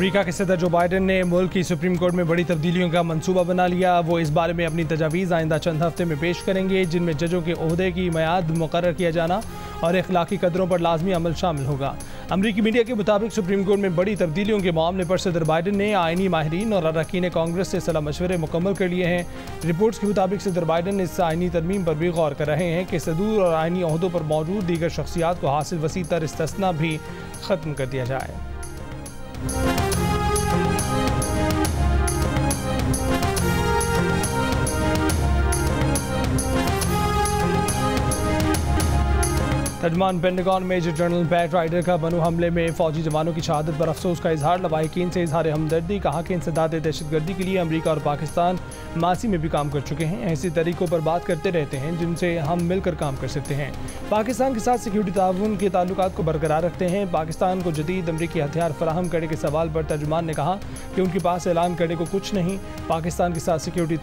America के सदर जो बाइडन ने मुल्क की सुप्रीम कोर्ट में बड़ी तब्दीलियों का मंसूबा बना लिया। वो इस बारे में अपनी तजावीज़ आइंदा चंद हफ्ते में पेश करेंगे, जिनमें जजों के ओहदे की मियाद मुकर्रर किया जाना और अखलाकी कदरों पर लाजमी अमल शामिल होगा। अमरीकी मीडिया के मुताबिक सुप्रीम कोर्ट में बड़ी तब्दीलियों के मामले पर सदर बाइडन ने आइनी माहिरीन और अरकान कांग्रेस से सलाह मशवरे मुकम्मल कर लिए हैं। रिपोर्ट्स के मुताबिक सदर बाइडन इस आइनी तरमीम पर भी गौर कर रहे हैं कि सदूर और आइनी ओहदों पर मौजूद दीगर शख्सियात को हासिल वसी तर इस्तिस्ना भी ख़त्म कर दिया जाए। तर्जमान Pentagon major general Pat Ryder का बनू हमले में फौजी जवानों की शहादत पर अफसोस का इजहार, लवाहिकीन से इजहार हमदर्दी। कहा कि इंसदाद दहशतगर्दी के लिए अमरीका और पाकिस्तान मासी में भी काम कर चुके हैं, ऐसे तरीकों पर बात करते रहते हैं जिनसे हम मिलकर काम कर सकते हैं। पाकिस्तान के साथ सिक्योरिटी ताउन के ताल्लुकात को बरकरार रखते हैं। पाकिस्तान को जदीद अमरीकी हथियार फराहम करने के सवाल पर तर्जमान ने कहा कि उनके पास ऐलान करने को कुछ नहीं, पाकिस्तान के साथ सिक्योरिटी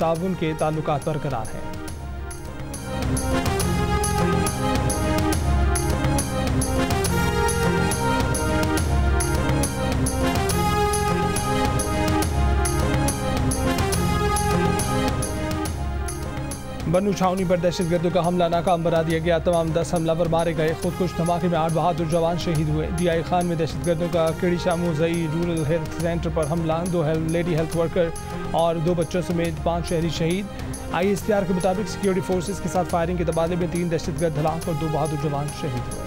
ताउन के ताल्लुकात बरकरार हैं। बनू छावनी पर दहशतगर्दों का हमला नाकाम बना दिया गया। तमाम 10 हमलावर मारे गए। खुदकुश धमाके में 8 बहादुर जवान शहीद हुए। DI खान में दहशतगर्दों का किड़ी शामू जई रूरल हेल्थ सेंटर पर हमला, 2 लेडी हेल्थ वर्कर और 2 बच्चों समेत 5 शहरी शहीद। ISPR के मुताबिक सिक्योरिटी फोर्सेज के साथ फायरिंग के तबादले में 3 दहशतगर्द हलाक और 2 बहादुर जवान शहीद हुए।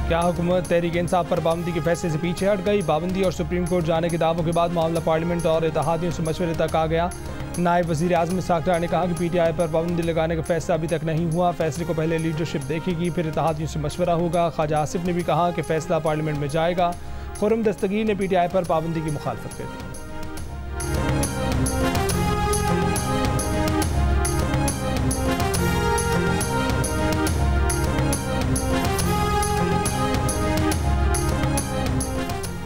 क्या हुकूमत तहरीक इंसाफ पर पाबंदी के फैसले से पीछे हट गई? पाबंदी और सुप्रीम कोर्ट जाने के दावों के बाद मामला पार्लियामेंट और इत्तेहादियों से मशवरे तक आ गया। नायब वज़ीर आज़म इस्हाक़ डार ने कहा कि PTI पर पाबंदी लगाने का फैसला अभी तक नहीं हुआ। फैसले को पहले लीडरशिप देखेगी, फिर इत्तेहादियों से मशवरा होगा। ख्वाजा आसिफ ने भी कहा कि फैसला पार्लियामेंट में जाएगा। खुर्रम दस्तगीर ने PTI पर पाबंदी की मुखालफत कर दी।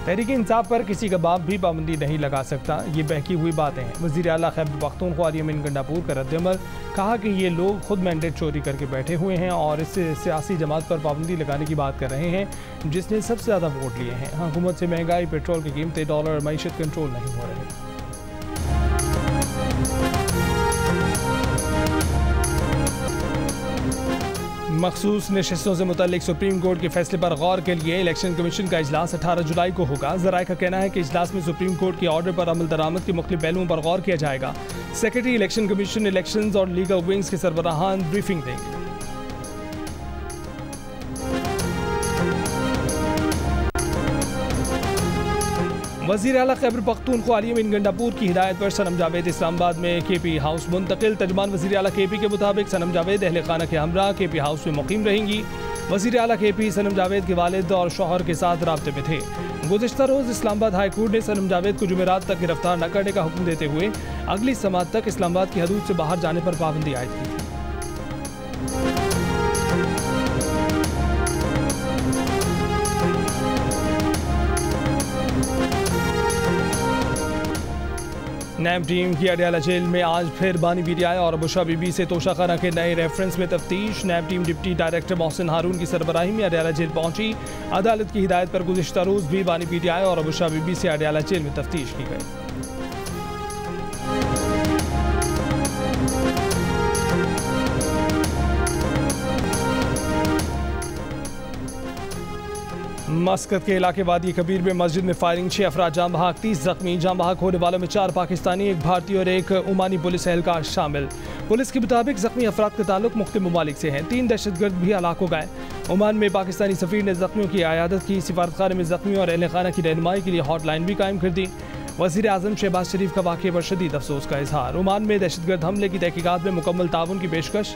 तहरीक इंसाफ पर किसी का बाप भी पाबंदी नहीं लगा सकता, ये बहकी हुई बातें हैं। वज़ीर आला खैबर पख्तूनख्वा यमीन गंडापुर का रद्दअमल, कहा कि ये लोग खुद मैंडेट चोरी करके बैठे हुए हैं और इस सियासी जमात पर पाबंदी लगाने की बात कर रहे हैं जिसने सबसे ज़्यादा वोट लिए हैं। हुकूमत से महंगाई, पेट्रोल की कीमतें, डॉलर और मईशत कंट्रोल नहीं हो रहे। मखसूस नशिस्तों से मुतल्लिक सुप्रीम कोर्ट के फैसले पर गौर के लिए इलेक्शन कमीशन का इजलास 18 जुलाई को होगा। ज़राए का कहना है कि इजलास में सुप्रीम कोर्ट के ऑर्डर पर अमल दरामद के मुख्तलिफ पहलुओं पर गौर किया जाएगा। सेक्रेटरी इलेक्शन कमीशन इलेक्शंस और लीगल विंग्स के सरबराहान ब्रीफिंग देंगे। वज़ीर आला खैबर पख्तूनख्वा यमीन गंडापुर की हिदायत पर सनम जावेद इस्लामाबाद में KP हाउस मुंतकिल। तर्जमान वज़ीर आला KP के मुताबिक सनम जावेद अहले खाना के हमरा KP हाउस में मुकीम रहेंगी। वज़ीर आला KP सनम जावेद के वालिद और शौहर के साथ राब्ते में थे। गुज़िश्ता रोज़ इस्लामाबाद हाई कोर्ट ने सनम जावेद को जुमेरात तक गिरफ्तार न करने का हुक्म देते हुए अगली समात तक इस्लामाबाद की हदूद से बाहर जाने पर पाबंदी आयद की थी। नैब टीम की अडयाला जेल में आज फिर बानी PTI और अबूशा बीबी से तोशा खाना के नए रेफरेंस में तफ्तीश। नैब टीम डिप्टी डायरेक्टर मोहसिन हारून की सरबराही में अडयाला जेल पहुंची। अदालत की हिदायत पर गुज़िश्ता रोज़ भी बानी PTI और अबूशा बीबी से अडयाला जेल में तफ्तीश की गई। मस्कत के इलाके वादी कबीर में मस्जिद में फायरिंग, 6 अफराद जाम बहक, 30 जख्मी। जाम बहक होने वालों में 4 पाकिस्तानी, 1 भारतीय और 1 ओमानी पुलिस एहलकार शामिल। पुलिस के मुताबिक जख्मी अफराद का ताल्लुक मुख्तलिफ ममालिक से हैं। 3 दहशतगर्द भी हलाक हो गए। ओमान में पाकिस्तानी सफ़ीर ने जख्मियों की आयादत की। सिफारतखाने में जख्मियों और अहल खाना की रहनुमाई के लिए हॉटलाइन भी कायम कर दी। वज़ीर आज़म शहबाज शरीफ का वाक़े पर शदीद अफसोस का इजहार। ओमान में दहशतगर्द हमले की तहकीकात में मुकम्मल ताउन की पेशकश।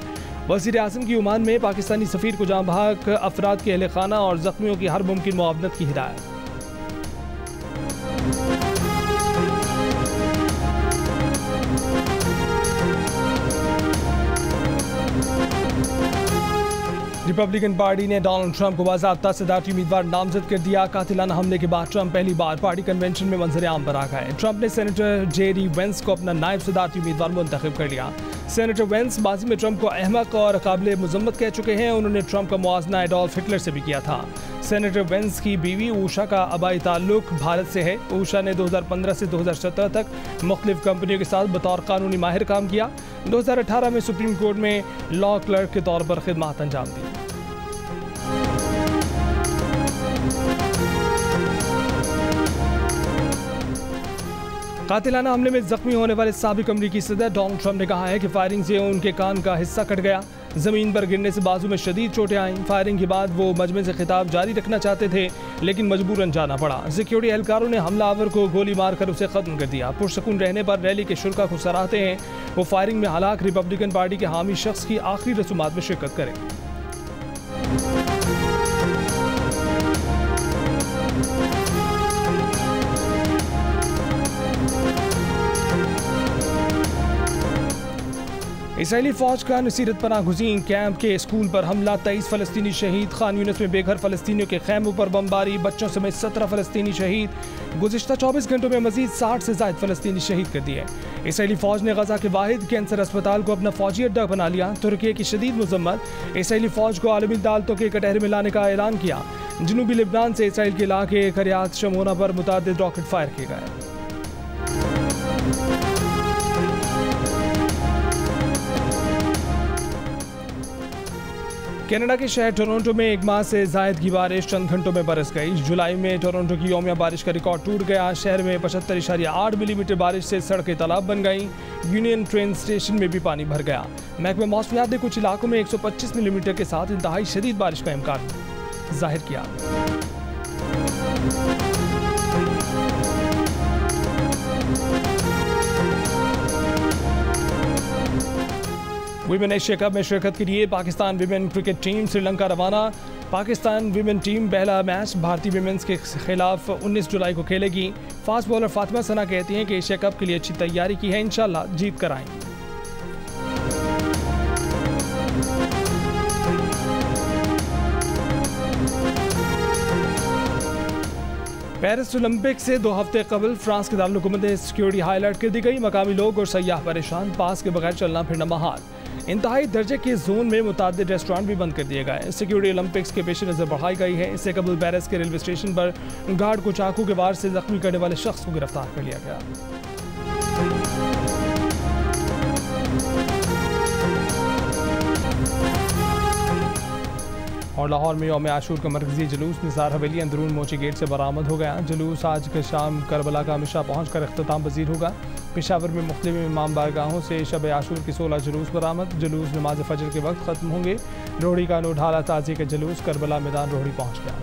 वज़ीर आज़म की ओमान में पाकिस्तानी सफ़ीर को जाम बहक अफराद के अहल खाना और जख्मियों की हर मुमकिन मुआवनत की हिदायत। रिपब्लिकन पार्टी ने डोनाल्ड ट्रंप को बाज़ाब्ता सदारती उम्मीदवार नामजद कर दिया। कातिलाना हमले के बाद ट्रंप पहली बार पार्टी कन्वेंशन में मंजर-ए-आम पर आ गए। ट्रंप ने सेनेटर जेडी वेंस को अपना नायब सदारती उम्मीदवार मुंतखब कर लिया। सेनेटर वेंस माजी में ट्रंप को अहमक और काबिल मुजम्मत कह चुके हैं। उन्होंने ट्रंप का मुआवजा एडोल्फ हिटलर से भी किया था। सेनेटर वेंस की बीवी ऊषा का आबाई ताल्लुक भारत से है। ऊषा ने 2015 से 2017 तक मुख्तलिफ कंपनियों के साथ बतौर कानूनी माहिर काम किया। 2018 में सुप्रीम कोर्ट में लॉ क्लर्क के तौर पर खिदमत अंजाम दी। कातिलाना हमले में जख्मी होने वाले साबिक अमरीकी सदर डोनाल्ड ट्रंप ने कहा है कि फायरिंग से उनके कान का हिस्सा कट गया। जमीन पर गिरने से बाजू में शदीद चोटें आईं। फायरिंग के बाद वो मजमे से खिताब जारी रखना चाहते थे, लेकिन मजबूरन जाना पड़ा। सिक्योरिटी एहलकारों ने हमलावर को गोली मारकर उसे खत्म कर दिया। पुरसकून रहने पर रैली के शुरा को सराहते हैं। वो फायरिंग में हलाक रिपब्लिकन पार्टी के हामी शख्स की आखिरी रसूमात में शिरकत करें। इसराइली फौज का नसीरत पनाह गुज़ीन कैंप के स्कूल पर हमला, 23 फलस्तीनी शहीद। खान यूनिस में बेघर फलस्तीनियों के खैमों पर बमबारी, बच्चों समेत 17 फलस्तीनी शहीद। गुज़िश्ता 24 घंटों में मजीद 60 से ज़ायद फलस्तीनी शहीद कर दिए। इसराइली फौज ने गजा के वाहिद कैंसर अस्पताल को अपना फौजी अड्डा बना लिया। तुर्की की शदीद मजम्मत, इसराइली फौज को आलमी अदालतों के कटहरे में लाने का ऐलान किया। जनूबी लिबनान से इसराइल के इलाके करियात शमोना पर मुतअद्दिद रॉकेट फायर किए गए। कनाडा के शहर टोरंटो में एक माह से जायद की बारिश चंद घंटों में बरस गई। जुलाई में टोरंटो की यौमिया बारिश का रिकॉर्ड टूट गया। शहर में 75.8 मिलीमीटर बारिश से सड़कें तालाब बन गईं। यूनियन ट्रेन स्टेशन में भी पानी भर गया। महकमा मौसमियात ने कुछ इलाकों में 125 मिलीमीटर के साथ इंतहाई शदीद बारिश का इम्कान जाहिर किया। विमेन एशिया कप में शिरकत के लिए Pakistan women cricket team Sri Lanka रवाना। पाकिस्तान विमेन टीम पहला मैच भारतीय विमेंस के खिलाफ 19 जुलाई को खेलेगी। फास्ट बॉलर फातिमा सना कहती हैं कि एशिया कप के लिए अच्छी तैयारी की है, इंशाल्लाह जीत कर आएंगे। पेरिस ओलंपिक से 2 हफ्ते कबल फ्रांस के दारुल हुकूमत ने सिक्योरिटी हाई अलर्ट कर दी गई। मकामी लोग और सयाह परेशान, पास के बगैर चलना फिरना महाल। इंतहाई दर्जे के जोन में मुतअद्दिद रेस्टोरेंट भी बंद कर दिए गए। सिक्योरिटी ओलंपिक्स के पेश नज़र बढ़ाई गई है। इससे कबल पेरिस के रेलवे स्टेशन पर गार्ड को चाकू के वार से जख्मी करने वाले शख्स को गिरफ्तार कर लिया गया। और लाहौर में यौम आशूर का मरकजी जुलूस निसार हवेली अंदरून मोची गेट से बरामद हो गया। जुलूस आज के शाम करबला का हमेशा पहुँच कर अख्ताम पजीर होगा। पेशावर में मुख्तलिफ इमाम बारगाहों से शब आशूर की 16 जुलूस बरामद। जुलूस नमाज फजर के वक्त ख़त्म होंगे। रोहड़ी का नूर ढाला ताज़ी के जुलूस करबला मैदान रोहड़ी पहुँच गया।